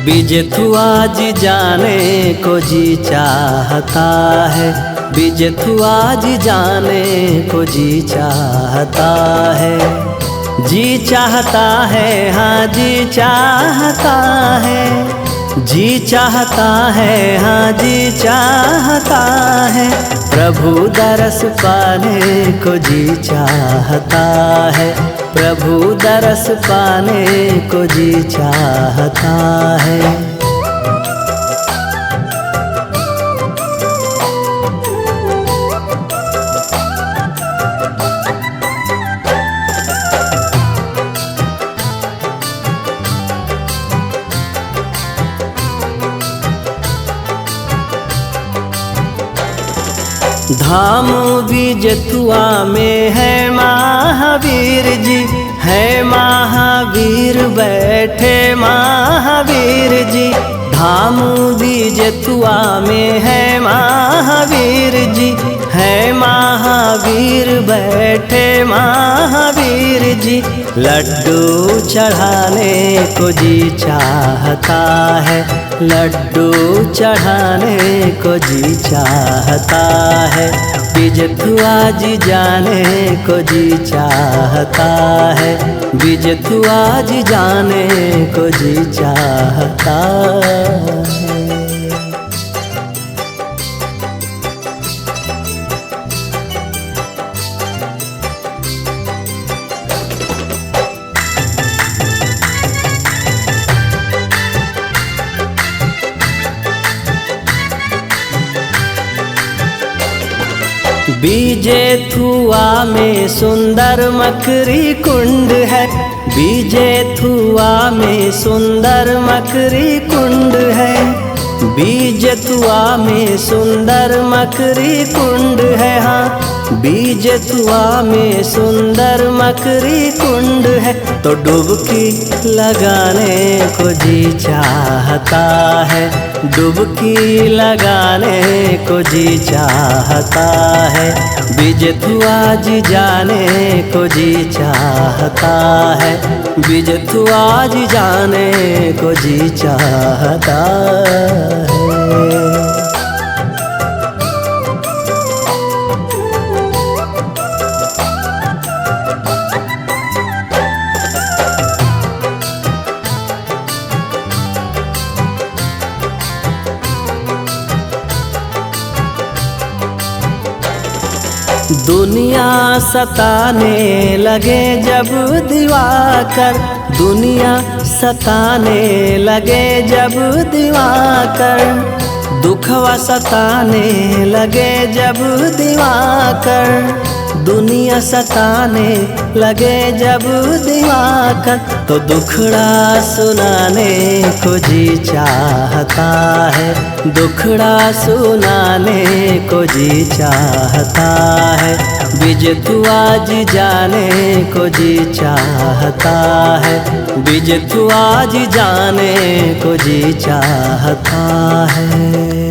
बीजेथु आज जाने को जी चाहता है, बीजेथु आज जाने को जी चाहता है। जी चाहता है, हाँ जी चाहता है, जी चाहता है, हाँ जी चाहता है। प्रभु दरस पाने को जी चाहता है, प्रभु दरस पाने को जी चाहता है। धाम बीजेथुआ में है महावीर जी, है महावीर बैठे महावीर जी। धाम बीजेथुआ में है महावीर जी, है महावीर बैठे महावीर जी। लड्डू चढ़ाने को जी चाहता है, लड्डू चढ़ाने को जी चाहता है। बीजेथु आज जाने को जी चाहता है, बीजेथु आज जाने को जी चाहता है। बीजेथुआ में सुंदर मकरी कुंड है, बीजेथुआ में सुंदर मकरी कुंड है। बीजेथुआ में सुंदर मकरी कुंड है, हाँ बीजेथुआ में सुंदर मकरी कुंड है। तो डुबकी लगाने को जी चाहता है, डुबकी लगाने को जी चाहता है। बीजेथु आज जाने को जी चाहता है, बीजेथु आज जाने को जी चाहता है। दुनिया सताने लगे जब दिवाकर, दुनिया सताने लगे जब दिवाकर। दुखवा सताने लगे जब दिवाकर, दुनिया सताने लगे जब दिवाकर। तो दुखड़ा सुनाने को जी चाहता है, दुखड़ा सुनाने को जी चाहता है। बीजेथु आज जाने को जी चाहता है, बीजेथु आज जाने को जी चाहता है।